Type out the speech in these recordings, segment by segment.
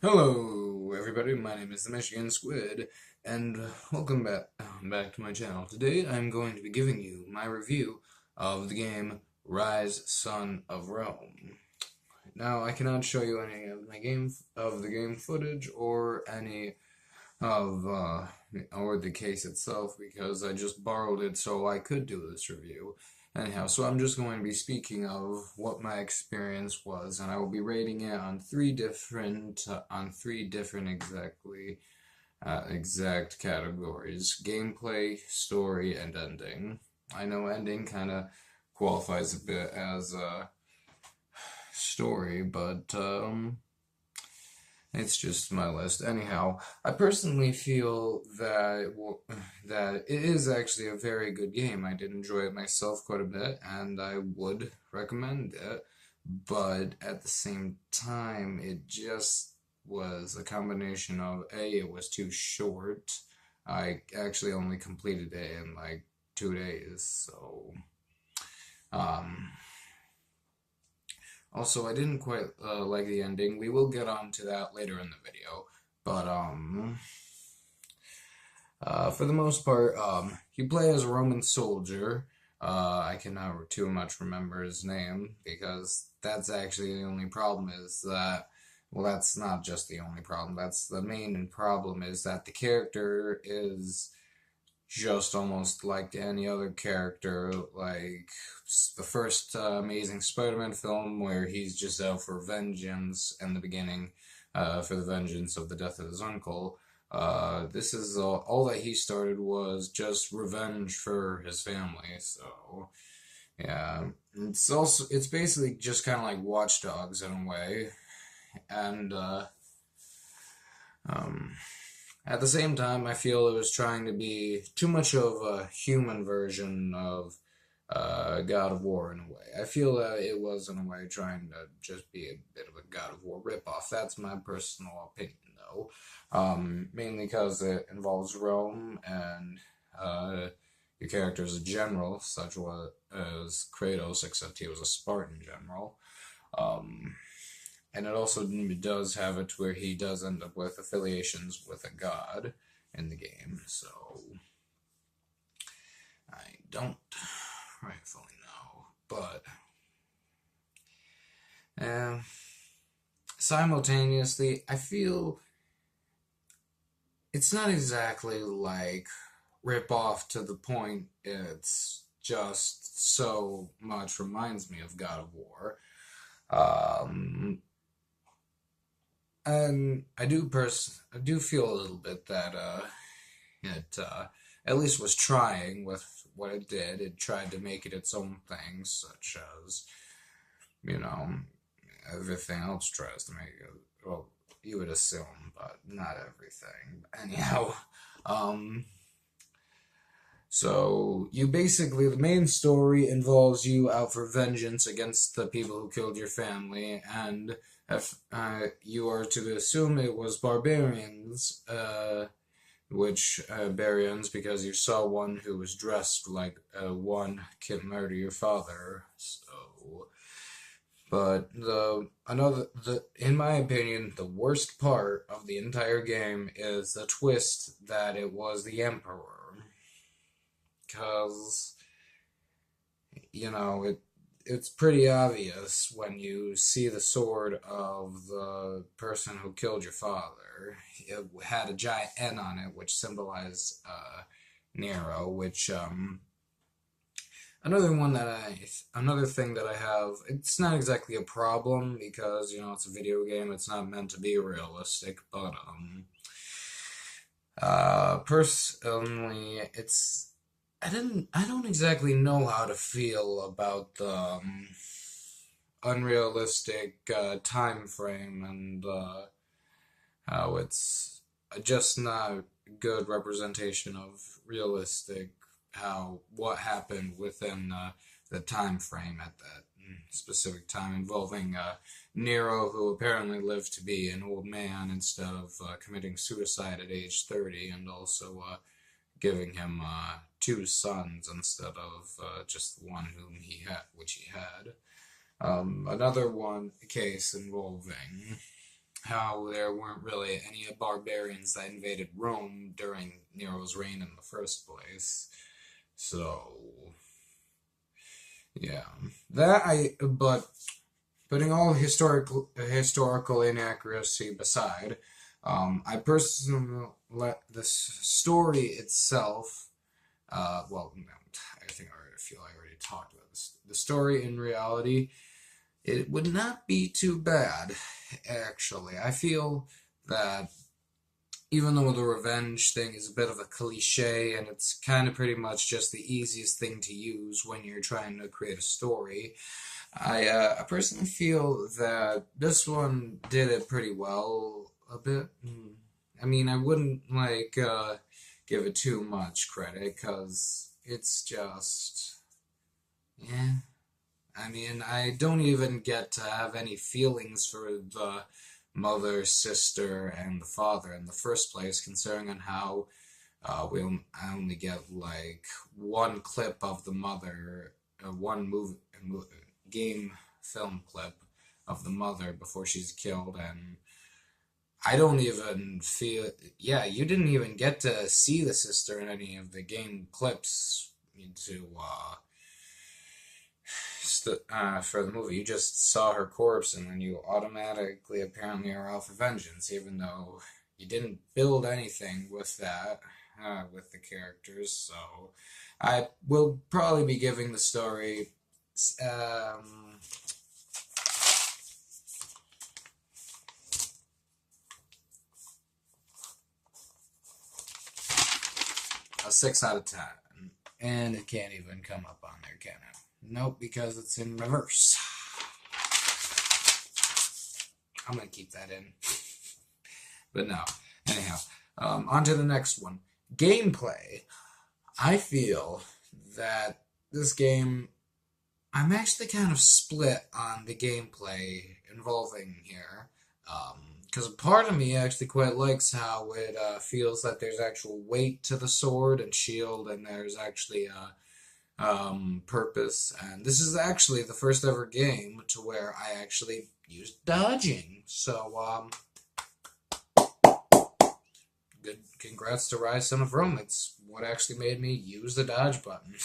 Hello, everybody. My name is the Michigan Squid, and welcome back to my channel. Today, I'm going to be giving you my review of the game RYSE: Son of Rome. Now, I cannot show you any of the game footage or any of or the case itself because I just borrowed it so I could do this review. Anyhow, so I'm just going to be speaking of what my experience was, and I will be rating it on three different exact categories: gameplay, story, and ending. I know ending kind of qualifies a bit as a story, but it's just my list. Anyhow, I personally feel that it is actually a very good game. I did enjoy it myself quite a bit, and I would recommend it. But at the same time, it just was a combination of it was too short. I actually only completed it in like 2 days, so um. Also, I didn't quite like the ending. We will get on to that later in the video. But, for the most part, you play as a Roman soldier. I cannot too much remember his name because that's actually the only problem is that, well, that's not just the only problem. That's the main problem is that the character is just almost like any other character, like the first Amazing Spider-Man film, where he's just out for vengeance in the beginning, for the vengeance of the death of his uncle. This is all that he started was just revenge for his family. So yeah, it's basically just kind of like Watch Dogs in a way, and um. At the same time, I feel it was trying to be too much of a human version of God of War in a way. I feel that it was in a way trying to just be a bit of a God of War ripoff. That's my personal opinion, though. Mainly because it involves Rome and your character is a general, such as Kratos, except he was a Spartan general. Um, and it also does have it where he does end up with affiliations with a god in the game, so I don't rightfully know. But simultaneously, I feel it's not exactly like rip off to the point it's just so much reminds me of God of War. Um, And I do feel a little bit that it at least was trying with what it did. It tried to make it its own thing, such as, you know, everything else tries to make it. Well, you would assume, but not everything. Anyhow, um, so you basically the main story involves you out for vengeance against the people who killed your family, and if you are to assume it was barbarians, which barbarians because you saw one who was dressed like one can murder your father. So, but in my opinion, the worst part of the entire game is the twist that it was the emperor, because it's pretty obvious when you see the sword of the person who killed your father. It had a giant N on it, which symbolized Nero. Which another thing that I have. It's not exactly a problem because it's a video game. It's not meant to be realistic, but personally, I don't exactly know how to feel about the unrealistic time frame and how it's just not good representation of realistic how what happened within the time frame at that specific time involving Nero, who apparently lived to be an old man instead of committing suicide at age 30, and also giving him two sons instead of just the one which he had. Another one case involving how there weren't really any barbarians that invaded Rome during Nero's reign in the first place. So, yeah. But putting all historical inaccuracy beside, I personally let this story itself, well, no, I think I feel I already talked about this. The story in reality, it would not be too bad, actually. I feel that even though the revenge thing is a bit of a cliche and it's kind of pretty much just the easiest thing to use when you're trying to create a story, I personally feel that this one did it pretty well a bit. I mean, I wouldn't give it too much credit because it's just, yeah. I mean, I don't even get to have any feelings for the mother, sister, and the father in the first place, considering on how I only get like one clip of the mother, one game film clip of the mother before she's killed, and I don't even feel. Yeah, you didn't even get to see the sister in any of the game clips to for the movie. You just saw her corpse, and then you automatically apparently are out for vengeance, even though you didn't build anything with that, with the characters. So I will probably be giving the story a 6 out of 10. And it can't even come up on there, can it? Nope, because it's in reverse. I'm going to keep that in. But no. Anyhow, on to the next one. Gameplay. I feel that this game, I'm actually kind of split on the gameplay involving here. Because part of me actually quite likes how it feels that there's actual weight to the sword and shield, and there's actually purpose. And this is actually the first ever game to where I actually used dodging. So, good. Congrats to RYSE Son of Rome. It's what actually made me use the dodge button.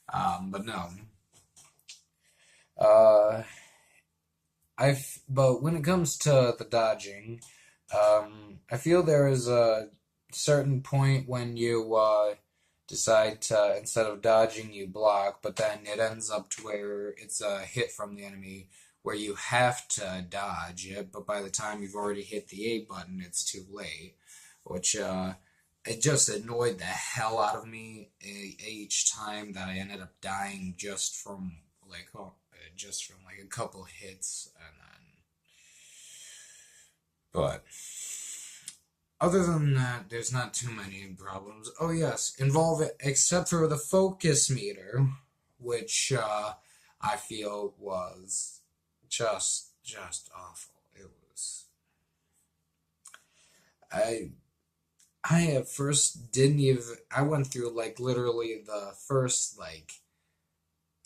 But no. But when it comes to the dodging, I feel there is a certain point when you decide to, instead of dodging, you block, but then it ends up to where it's a hit from the enemy where you have to dodge it, but by the time you've already hit the A button, it's too late, which it just annoyed the hell out of me each time that I ended up dying just from like a couple hits, and then, but other than that, there's not too many problems. Oh yes, involve it except for the focus meter, which I feel was just awful. It was. I at first didn't even. I went through like literally the first like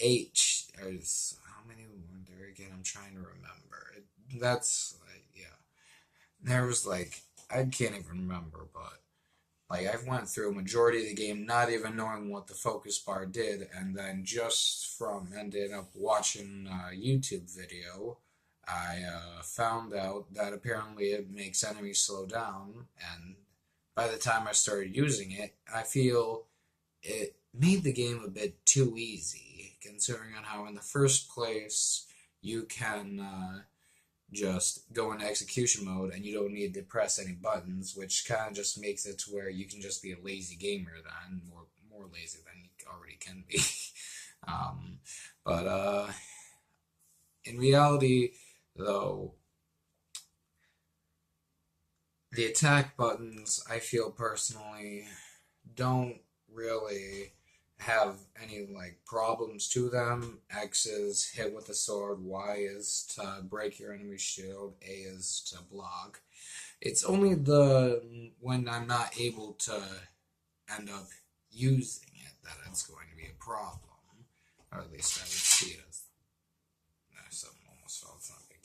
eight. How many were there again? I'm trying to remember. That's like, yeah. There was like, I can't even remember, but like I went through a majority of the game not even knowing what the focus bar did, and then just from ended up watching a YouTube video, I found out that apparently it makes enemies slow down, and by the time I started using it, I feel it made the game a bit too easy, considering on how in the first place you can just go into execution mode and you don't need to press any buttons, which kind of just makes it to where you can just be a lazy gamer then, more lazy than you already can be. But in reality, though, the attack buttons, I feel personally, don't really have any like problems to them. X is hit with the sword, Y is to break your enemy's shield, A is to block. It's only when I'm not able to end up using it that it's going to be a problem. Or at least I would see it as something almost felt it's not big.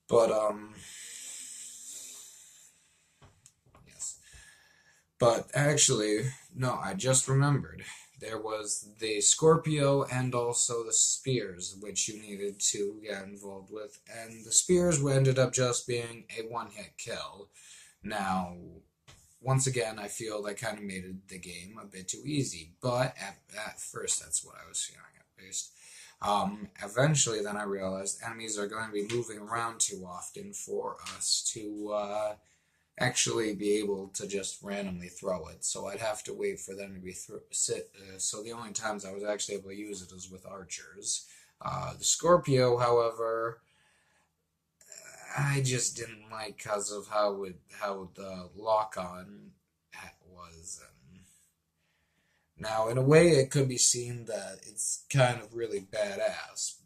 But yes. But actually, no, I just remembered. There was the Scorpio and also the Spears, which you needed to get involved with. And the Spears ended up just being a one-hit kill. Now, once again, I feel that kind of made the game a bit too easy. But at first, that's what I was feeling at least. Eventually, then I realized enemies are going to be moving around too often for us to actually be able to just randomly throw it. So I'd have to wait for them to be so the only times I was actually able to use it was with archers. The Scorpio, however, I just didn't like because of how the lock on was. And now, in a way, it could be seen that it's kind of really badass,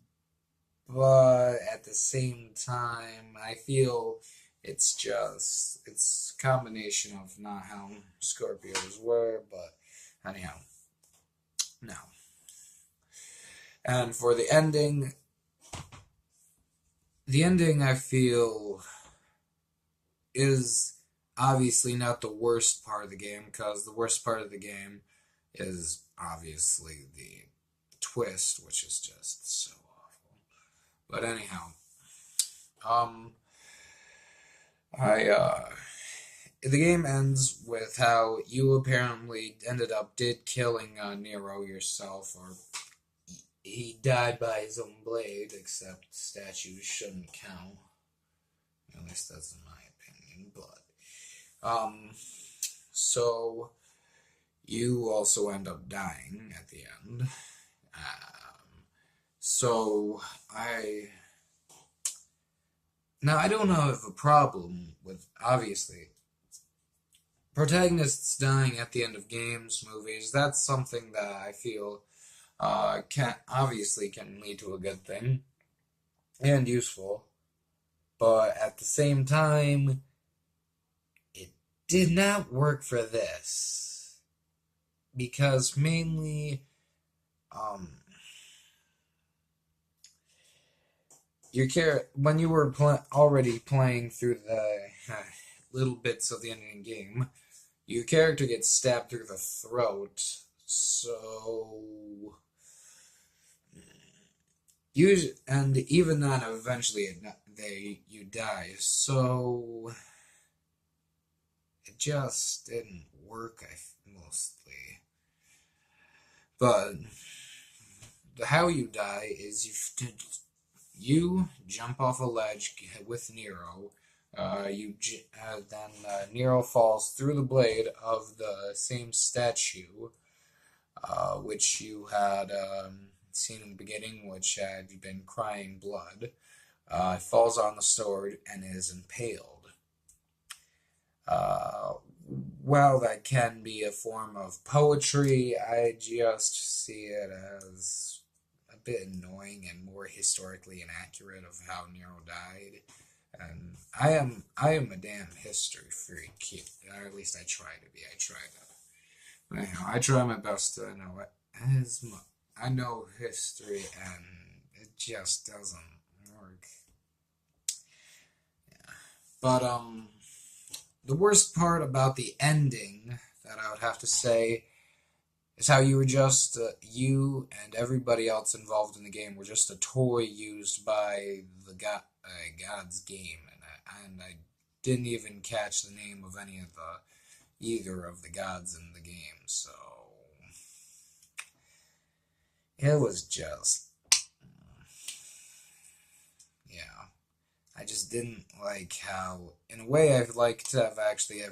but at the same time, I feel it's a combination of not how Scorpios were, but anyhow, no. And for the ending I feel is obviously not the worst part of the game, because the worst part of the game is obviously the twist, which is just so awful. But anyhow, um, I the game ends with how you apparently did killing Nero yourself, or he died by his own blade, except statues shouldn't count. At least that's in my opinion, but, so you also end up dying at the end. So now I don't have a problem with, obviously, protagonists dying at the end of games, movies. That's something that I feel can lead to a good thing and useful, but at the same time, it did not work for this because mainly, um, when you were already playing through the little bits of the ending game, your character gets stabbed through the throat, so and even then, eventually, you die. So it just didn't work. Mostly, but how you die is you jump off a ledge with Nero. Then Nero falls through the blade of the same statue, which you had seen in the beginning, which had been crying blood. Falls on the sword and is impaled. While that can be a form of poetry, I just see it as a bit annoying and more historically inaccurate of how Nero died. And I am a damn history freak, or at least I try to be. Anyhow, I try my best to know it as much. I know history, and it just doesn't work. Yeah. But the worst part about the ending that I would have to say is how you were just you and everybody else involved in the game were just a toy used by the God's game, and I didn't even catch the name of either of the gods in the game, so it was just, yeah. I just didn't like how, in a way, I'd like to have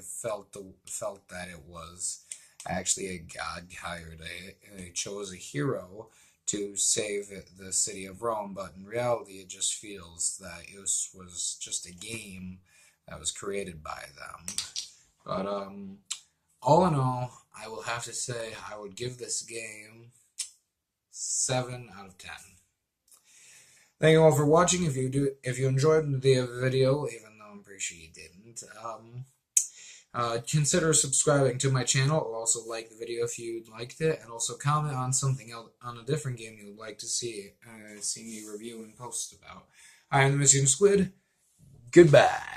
felt that it was actually a god hired chose a hero to save the city of Rome, but in reality, it just feels that it was just a game that was created by them. But all in all, I will have to say I would give this game 7 out of 10. Thank you all for watching. If you enjoyed the video, even though I'm pretty sure you didn't, consider subscribing to my channel, or also like the video if you liked it, and also comment on something else, on a different game you would like to see me review and post about. I am the Missing Squid. Goodbye.